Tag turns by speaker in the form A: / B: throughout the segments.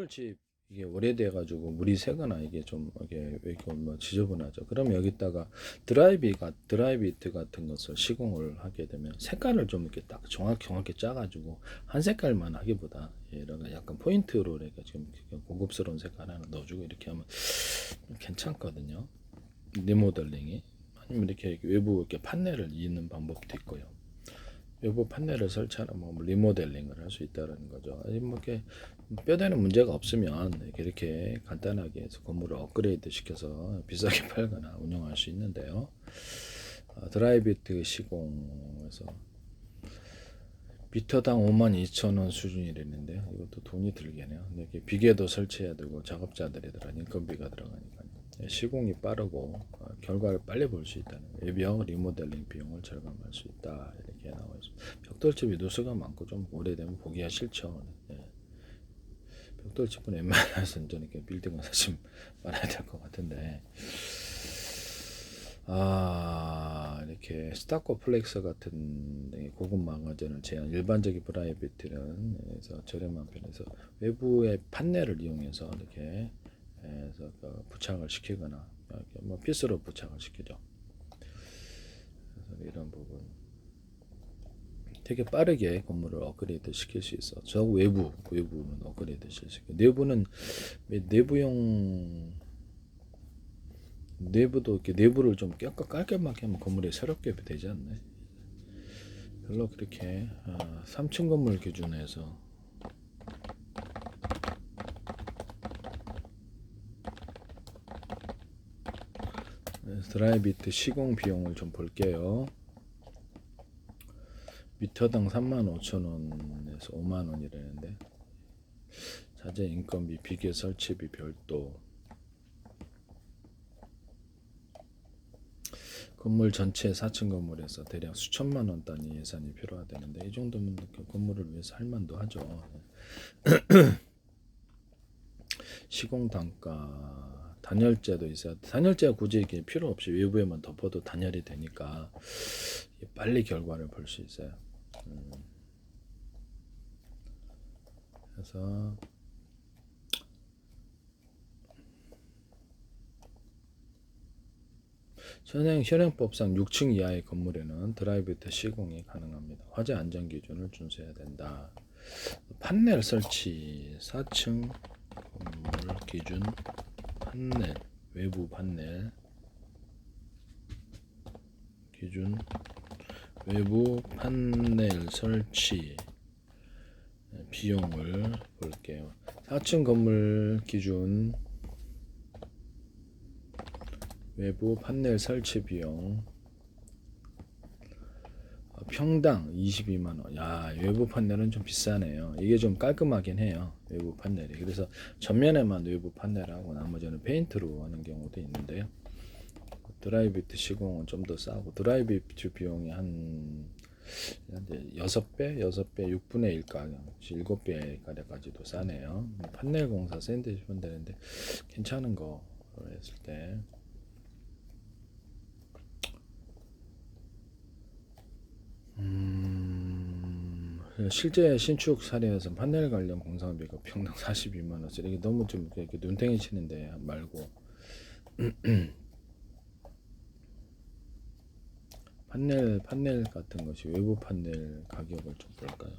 A: 집 이게 오래돼 가지고 물이 새거나 이게 좀 이게 왜 이렇게 뭐 지저분하죠. 그럼 여기다가 드라이비트 같은 것을 시공을 하게 되면 색깔을 좀 이렇게 딱 정확히 짜 가지고 한 색깔만 하기보다 이런 약간 포인트로 이렇게 좀 고급스러운 색깔 하나 넣어주고 이렇게 하면 괜찮거든요. 리모델링이 아니면 이렇게 외부 이렇게 판넬을 이는 방법도 있고요. 외부 판넬을 설치하는 뭐 리모델링을 할 수 있다는 거죠. 아니 뭐 이렇게 뼈대는 문제가 없으면 이렇게 간단하게 해서 건물을 업그레이드 시켜서 비싸게 팔거나 운영할 수 있는데요. 드라이비트 시공에서 미터당 52,000원 수준이랬는데요. 이것도 돈이 들겠네요. 이렇게 비계도 설치해야 되고 작업자들이 인건비가 들어가니까 시공이 빠르고 결과를 빨리 볼 수 있다는 외벽 리모델링 비용을 절감할 수 있다 이렇게 나와 있습니다. 벽돌집이 누수가 많고 좀 오래되면 보기가 싫죠. 예. 벽돌집은 웬만해서는 좀 이렇게 빌딩을 사실 말아야 될 것 같은데 이렇게 스타코 플렉스 같은 고급 마가전을 제한 일반적인 프라이빗은 그래서 저렴한 편에서 외부의 판넬을 이용해서 이렇게 해서 부착을 시키거나 뭐 피스로 부착을 시키죠. 그래서 이런 부분 되게 빠르게 건물을 업그레이드 시킬 수 있어. 저 외부는 업그레이드 시키고 내부는 내부용 내부도 이렇게 내부를 좀 깔끔하게 하면 건물이 새롭게 되지 않나요? 별로 그렇게 3층 건물 기준에서 드라이비트 시공 비용을 좀 볼게요. 미터당 35,000원에서 50,000원이라는데 자재 인건비 비계 설치비 별도 건물 전체 4층 건물에서 대략 수천만 원 단위 예산이 필요하다는데 이 정도면 건물을 위해서 할 만도 하죠. 시공 단가 단열재도 있어요. 단열재가 굳이 이렇게 필요 없이 외부에만 덮어도 단열이 되니까 빨리 결과를 볼 수 있어요. 그래서 현행법상 6층 이하의 건물에는 드라이비트 시공이 가능합니다. 화재 안전 기준을 준수해야 된다. 판넬 설치 4층 건물 기준 판넬 외부 판넬 기준 외부 판넬 설치 비용을 볼게요. 4층 건물 기준 외부 판넬 설치 비용 평당 22만원. 야, 외부 판넬은 좀 비싸네요. 이게 좀 깔끔하긴 해요. 외부 판넬이. 그래서 전면에만 외부 판넬하고 나머지는 페인트로 하는 경우도 있는데요. 드라이비트 시공은 좀 더 싸고 드라이비트 비용이 한 6배, 6분의 1 가격, 7배 가격까지도 싸네요. 판넬 공사 샌드위치면 되는데 괜찮은 거 했을 때 실제 신축 사례에서 판넬 관련 공사비가 평당 42만 원짜리 이게 너무 좀 이렇게 눈탱이 치는데 말고 판넬 같은 것이 외부 판넬 가격을 좀 볼까요?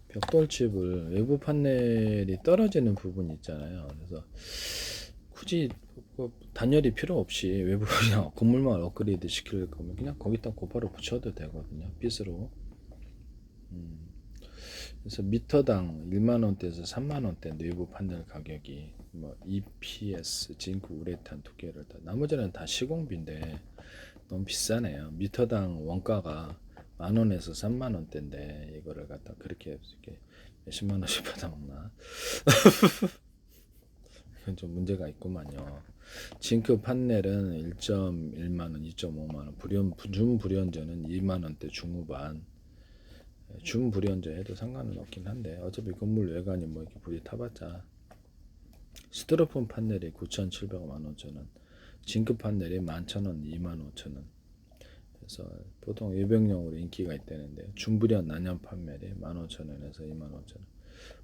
A: 벽돌집을 외부 판넬이 떨어지는 부분이 있잖아요. 그래서 굳이 단열이 필요 없이 외부 그냥 건물만 업그레이드 시킬 거면 그냥 거기다 곧바로 붙여도 되거든요. 빗으로. 그래서 미터당 1만 원대에서 3만 원대 내부 판넬 가격이 뭐 EPS 징크 우레탄 두 개를 다 나머지는 다 시공비인데 너무 비싸네요. 미터당 원가가 만 원에서 3만 원대인데 이거를 갖다 그렇게 이렇게 몇십만 원씩 받아먹나? 이건 좀 문제가 있구만요. 징크 판넬은 1.1만 원, 2.5만 원, 준불연전은 2만 원대 중후반. 준불연전 해도 상관은 없긴 한데 어차피 건물 외관이 뭐 이렇게 불이 타봤자 스티로폼 판넬이 9,700만 5천원, 징크 판넬이 11,000원, 25,000원. 그래서 보통 외벽용으로 인기가 있다는데 중불연 난연 판넬이 15,000원에서 25,000원.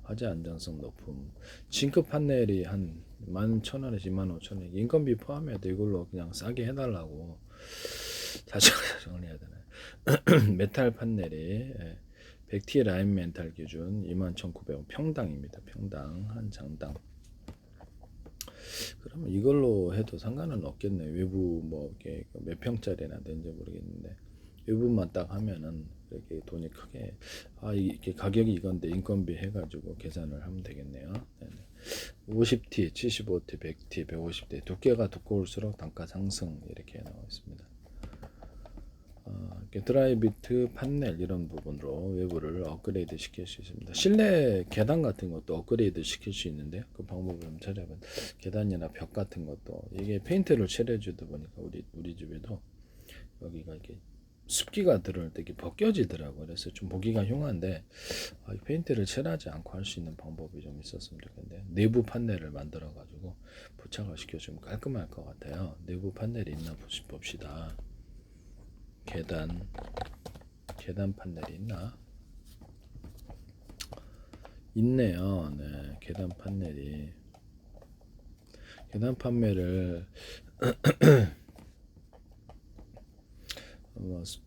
A: 화재 안전성 높음. 징크 판넬이 한 11,000원에서 25,000원. 인건비 포함해도 이걸로 그냥 싸게 해달라고 사실 정리해야 되나요? 메탈 판넬이 100T 라인 멘탈 기준 21,900원 평당입니다. 평당 한 장당. 그러면 이걸로 해도 상관은 없겠네. 외부 뭐 이렇게 몇 평짜리나 되는지 모르겠는데 외부만 딱 하면은 이렇게 돈이 크게 이게 가격이 이건데 인건비 해가지고 계산을 하면 되겠네요. 네네. 50T, 75T, 100T, 150T 두께가 두꺼울수록 단가 상승 이렇게 나와 있습니다. 드라이비트 판넬 이런 부분으로 외부를 업그레이드 시킬 수 있습니다. 실내 계단 같은 것도 업그레이드 시킬 수 있는데요. 그 방법을 좀 찾아봐요. 계단이나 벽 같은 것도 이게 페인트를 칠해주다 보니까 우리 집에도 여기가 이렇게 습기가 들어올 때 이렇게 벗겨지더라고요. 그래서 좀 보기가 흉한데 페인트를 칠하지 않고 할 수 있는 방법이 좀 있었으면 좋겠는데 내부 판넬을 만들어 가지고 부착을 시켜주면 깔끔할 것 같아요. 내부 판넬이 있나 봅시다. 계단 판넬이 있나? 있네요. 네, 계단 판넬을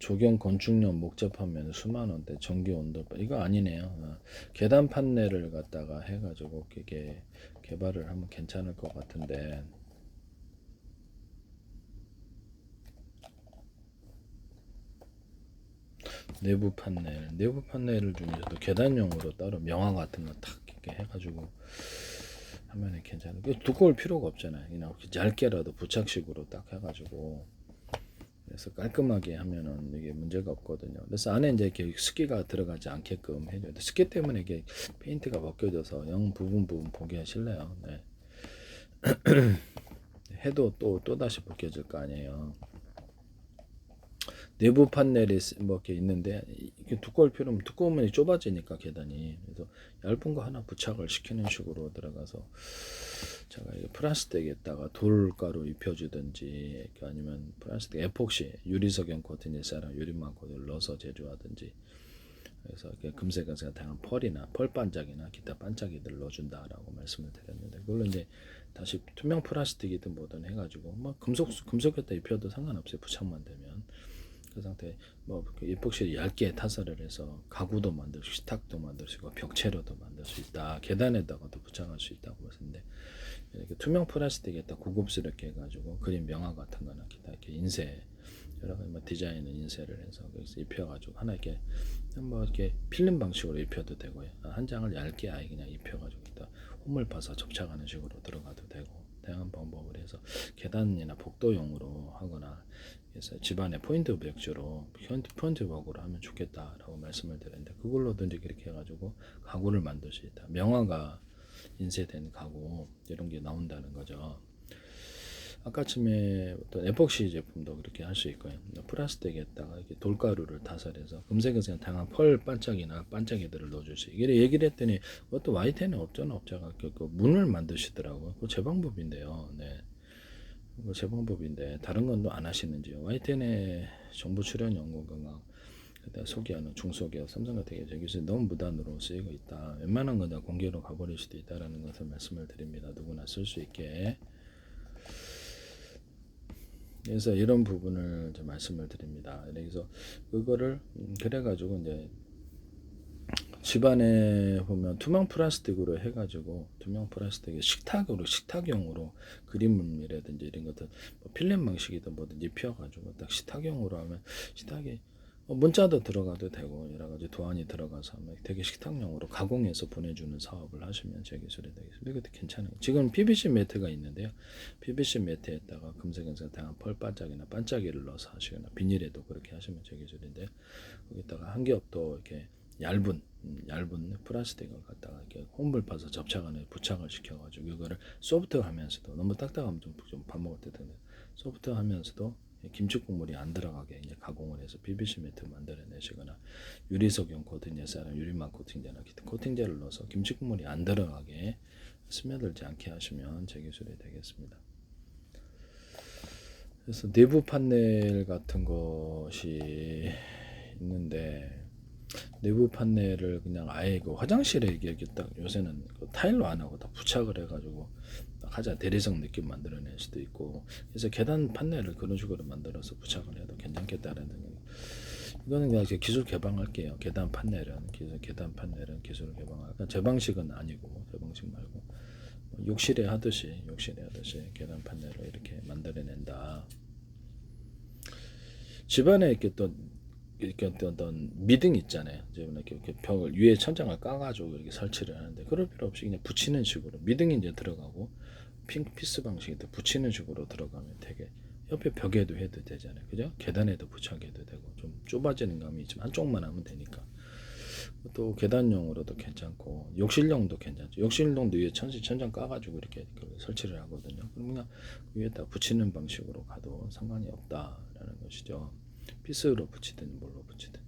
A: 조경 건축용 목접하면 수만 원대 전기 온도 이거 아니네요. 계단 판넬을 갖다가 해가지고 이게 개발을 하면 괜찮을 것 같은데. 내부 판넬을 중에서도 계단용으로 따로 명화 같은 거 탁 이렇게 해가지고 하면은 괜찮아요. 두꺼울 필요가 없잖아요. 그냥 얇게라도 부착식으로 딱 해가지고 그래서 깔끔하게 하면은 이게 문제가 없거든요. 그래서 안에 이제 이렇게 습기가 들어가지 않게끔 해줘야 돼. 습기 때문에 이게 페인트가 벗겨져서 영 부분 보기 싫네요. 네. 해도 또 다시 벗겨질 거 아니에요. 내부 판넬이 뭐 이렇게 있는데 이게 두꺼울 필요면 두꺼우면 좁아지니까 계단이. 그래서 얇은 거 하나 부착을 시키는 식으로 들어가서 제가 플라스틱에다가 돌가루 입혀주든지 아니면 플라스틱 에폭시 유리석영 코팅에 사람 유리막 코팅을 넣어서 제조하든지 그래서 금색 다양한 펄 반짝이나 기타 반짝이들을 넣어준다라고 말씀을 드렸는데 그걸로 이제 다시 투명 플라스틱이든 뭐든 해가지고 뭐 금속에다 입혀도 상관없어요. 부착만 되면. 그 상태 뭐 에폭시를 얇게 타설을 해서 가구도 만들 수, 식탁도 만들 수 있고 벽체로도 만들 수 있다. 계단에다가도 부착할 수 있다고 했는데 이렇게 투명 플라스틱에다 고급스럽게 해가지고 그림 명화 같은 거나 기타 이렇게 인쇄 여러 가지 뭐 디자인은 인쇄를 해서 거기서 입혀가지고 하나 이렇게 뭐 이렇게 필름 방식으로 입혀도 되고요. 한 장을 얇게 아예 그냥 입혀가지고 일단 홈을 파서 접착하는 식으로 들어가도 되고 다양한 방법을 해서 계단이나 복도용으로 하거나 그래서 집안에 포인트 벽지로 포인트 벽으로 하면 좋겠다라고 말씀을 드렸는데 그걸로든지 그렇게 해가지고 가구를 만들 수 있다. 명화가 인쇄된 가구 이런 게 나온다는 거죠. 아까쯤에 어떤 에폭시 제품도 그렇게 할 수 있고요. 플라스틱에다가 이렇게 돌가루를 타설해서 금색에서 다양한 펄 반짝이나 반짝이들을 넣어줄 수 있게 얘기를 했더니 그것도 YTN에 없잖아. 업자가 그 문을 만드시더라고요. 그거 제 방법인데요. 네. 그거 제 방법인데 다른 건 안 하시는지요? YTN의 정보 출연 연구가 그때 소기하는 중소기업 삼성 같은 경우 저기서 너무 무단으로 쓰이고 있다. 웬만한 건 다 공개로 가버릴 수도 있다라는 것을 말씀을 드립니다. 누구나 쓸 수 있게. 그래서 이런 부분을 좀 말씀을 드립니다. 그래서 그거를 그래가지고 이제 집안에 보면 투명 플라스틱으로 해가지고 투명 플라스틱에 식탁용으로 그림이라든지 이런 것들 뭐 필름 방식이든 뭐든 입혀가지고 딱 식탁용으로 하면 식탁에 문자도 들어가도 되고 여러 가지 도안이 들어가서 하면 되게 식탁용으로 가공해서 보내주는 사업을 하시면 제 기술이 되겠습니다. 이것도 괜찮아요. 지금 PVC 매트가 있는데요. PVC 매트에다가 금색은색 다양한 펄 반짝이나 반짝이를 넣어서 하시거나 비닐에도 그렇게 하시면 제 기술인데 거기다가 한 겹 더 이렇게 얇은 플라스틱을 갖다가 이렇게 홈을 파서 접착안에 부착을 시켜가지고 이거를 소프트하면서도 너무 딱딱하면 좀 밥 먹을 때 되는데 소프트하면서도 김치 국물이 안 들어가게 이제 가공을 해서 PVC 매트 만들어내시거나 유리석용 코팅제 사람 유리막 코팅제나 기타 코팅제를 넣어서 김치 국물이 안 들어가게 스며들지 않게 하시면 제 기술이 되겠습니다. 그래서 내부 판넬 같은 것이 있는데 내부 판넬을 그냥 아예 그 화장실에 이렇게 딱 요새는 그 타일로 안 하고 다 부착을 해가지고 가장 대리석 느낌 만들어낼 수도 있고 그래서 계단 판넬을 그런 식으로 만들어서 부착을 해도 괜찮겠다라는 이거는 그냥 이제 기술 개방할게요. 계단 판넬은 기술 개방할. 그러니까 제 방식은 아니고 제 방식 말고 욕실에 하듯이 계단 판넬을 이렇게 만들어낸다. 집안에 이렇게 또 이렇게 어떤 미등 있잖아요. 이제 이렇게 벽을 위에 천장을 까가지고 이렇게 설치를 하는데 그럴 필요 없이 그냥 붙이는 식으로 미등이 이제 들어가고 피스 방식이 붙이는 식으로 들어가면 되게 옆에 벽에도 해도 되잖아요. 그죠? 계단에도 부착해도 되고 좀 좁아지는 감이 있지만 한쪽만 하면 되니까 또 계단용으로도 괜찮고 욕실용도 괜찮죠. 욕실용도 위에 천장 까가지고 이렇게 설치를 하거든요. 그럼 그냥 위에다 붙이는 방식으로 가도 상관이 없다라는 것이죠. 피스로 붙이든 뭘로 붙이든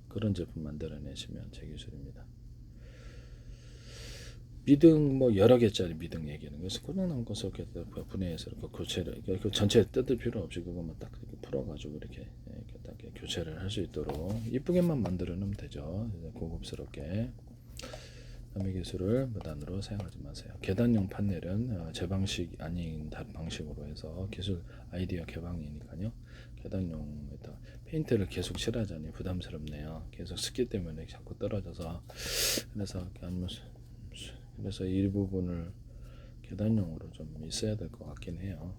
A: 그런 제품 만들어내시면 제 기술입니다. 미등 뭐 여러 개짜리 미등 얘기는 그래서 그런 것을 이렇게 분해해서 이렇게 교체를 그 전체 뜯을 필요 없이 그것만 딱 이렇게 풀어가지고 이렇게 딱 이렇게 교체를 할 수 있도록 이쁘게만 만들어 놓으면 되죠. 고급스럽게 남의 기술을 무단으로 사용하지 마세요. 계단용 판넬은 제 방식 아닌 다른 방식으로 해서 기술 아이디어 개방이니까요. 계단용에다 페인트를 계속 칠하자니 부담스럽네요. 계속 습기 때문에 자꾸 떨어져서 그래서 이 부분을 계단용으로 좀 있어야 될 것 같긴 해요.